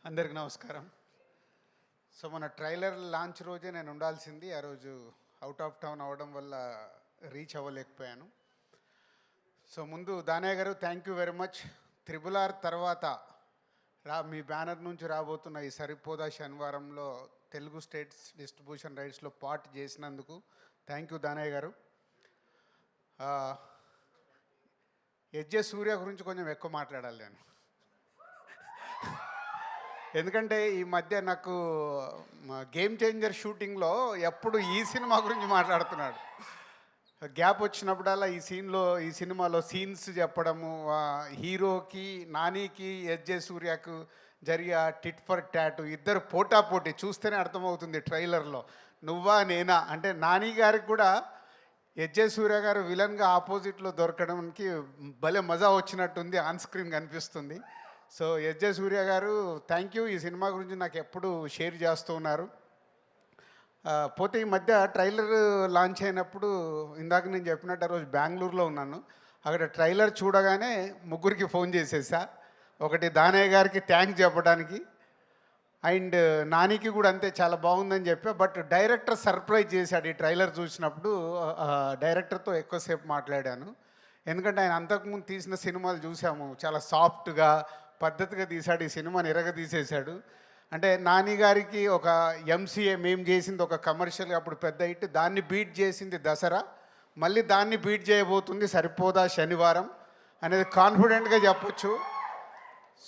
అందరికి నమస్కారం. సో మన ట్రైలర్ లాంచ్ రోజే నేను ఉండాల్సింది, ఆ రోజు అవుట్ ఆఫ్ టౌన్ అవ్వడం వల్ల రీచ్ అవ్వలేకపోయాను. సో ముందు దానయ్య గారు thank you very much. Triple R తర్వాత మీ బ్యానర్ నుంచి రాబోతున్న ఈ సరిపోదా శనివారంలో తెలుగు స్టేట్స్ డిస్ట్రిబ్యూషన్ రైట్స్లో పార్ట్ చేసినందుకు థ్యాంక్ యూ దానయ్య గారు. ఎజ్జే సూర్య గురించి కొంచెం ఎక్కువ మాట్లాడాలి నేను, ఎందుకంటే ఈ మధ్య నాకు గేమ్ చేంజర్ షూటింగ్లో ఎప్పుడు ఈ సినిమా గురించి మాట్లాడుతున్నాడు. గ్యాప్ వచ్చినప్పుడల్లా ఈ సినిమాలో సీన్స్ చెప్పడము, హీరోకి నానికి ఎస్జే సూర్యకు జరిగే టిట్ ఫర్ టాటు, ఇద్దరు పోటాపోటీ చూస్తేనే అర్థమవుతుంది ట్రైలర్లో. నువ్వా నేనా అంటే నాని గారికి కూడా ఎస్జే సూర్య గారు విలన్గా ఆపోజిట్లో దొరకడానికి భలే మజా వచ్చినట్టుంది, ఆన్ స్క్రీన్ కనిపిస్తుంది. సో ఎస్జే సూర్య గారు థ్యాంక్ యూ. ఈ సినిమా గురించి నాకు ఎప్పుడు షేర్ చేస్తూ ఉన్నారు. పోతే ఈ మధ్య ట్రైలర్ లాంచ్ అయినప్పుడు ఇందాక నేను చెప్పినట్టు ఆ రోజు బెంగళూరులో ఉన్నాను. అక్కడ ట్రైలర్ చూడగానే ముగ్గురికి ఫోన్ చేసేసా. ఒకటి దానయ్య గారికి థ్యాంక్స్ చెప్పడానికి, అండ్ నానికి కూడా అంతే చాలా బాగుందని చెప్పా. బట్ డైరెక్టర్ సర్ప్రైజ్ చేశాడు. ఈ ట్రైలర్ చూసినప్పుడు డైరెక్టర్తో ఎక్కువసేపు మాట్లాడాను. ఎందుకంటే ఆయన అంతకుముందు తీసిన సినిమాలు చూసాము, చాలా సాఫ్ట్గా పద్ధతిగా తీశాడు. ఈ సినిమాని తీసేశాడు. అంటే నాని గారికి ఒక ఎంసీఏ మేము చేసింది ఒక కమర్షియల్గా అప్పుడు పెద్ద హిట్, దాన్ని బీట్ చేసింది దసరా, మళ్ళీ దాన్ని బీట్ చేయబోతుంది సరిపోదా శనివారం అనేది కాన్ఫిడెంట్గా చెప్పొచ్చు.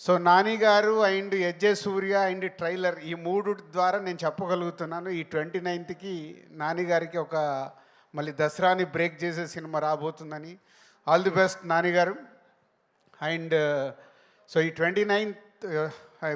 So Nani garu and SJ Surya and trailer, ఈ మూడు ద్వారా నేను చెప్పగలుగుతున్నాను ఈ 29కి నాని గారికి ఒక మళ్ళీ దసరాని బ్రేక్ చేసే సినిమా రాబోతుందని. All the best Nani garu. And so ఈ 29th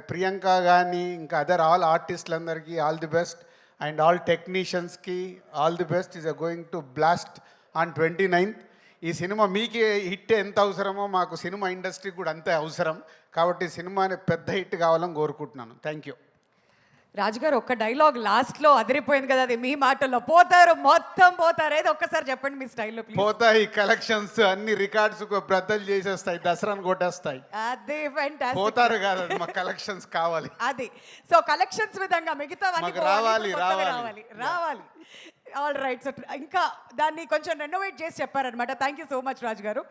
ప్రియాంక కానీ ఇంకా అదర్ ఆల్ ఆర్టిస్టులందరికీ all the best, and all టెక్నీషియన్స్కి all the best. Is going to blast on 29th. ఈ సినిమా మీకు హిట్ ఎంత అవసరమో మాకు సినిమా ఇండస్ట్రీకి కూడా అంతే అవసరం. కాబట్టి సినిమాని పెద్ద హిట్ కావాలని కోరుకుంటున్నాను. Thank you. రాజుగారు ఒక్క డైలాగ్ లాస్ట్లో అదిరిపోయింది కదా, అది మీ మాటల్లో పోతారు మొత్తం పోతారు, ఏదో ఒక్కసారి చెప్పండి మీ స్టైల్లో ప్లీజ్. పోతాయి కలెక్షన్స్ అన్ని రికార్డ్స్ బ్రద్దలు చేసేస్తాయి, దసరాను కొట్టేస్తాయి. అదే ఫ్యాంటాస్టిక్. పోతారు కాదు, మా కలెక్షన్స్ కావాలి. అది సో కలెక్షన్స్ విధంగా మిగతా రావాలి. రావాలి. All right. సో ఇంకా దాన్ని కొంచెం రెనోవేట్ చేసి చెప్పారనమాట. థ్యాంక్ యూ సో మచ్ రాజు గారు.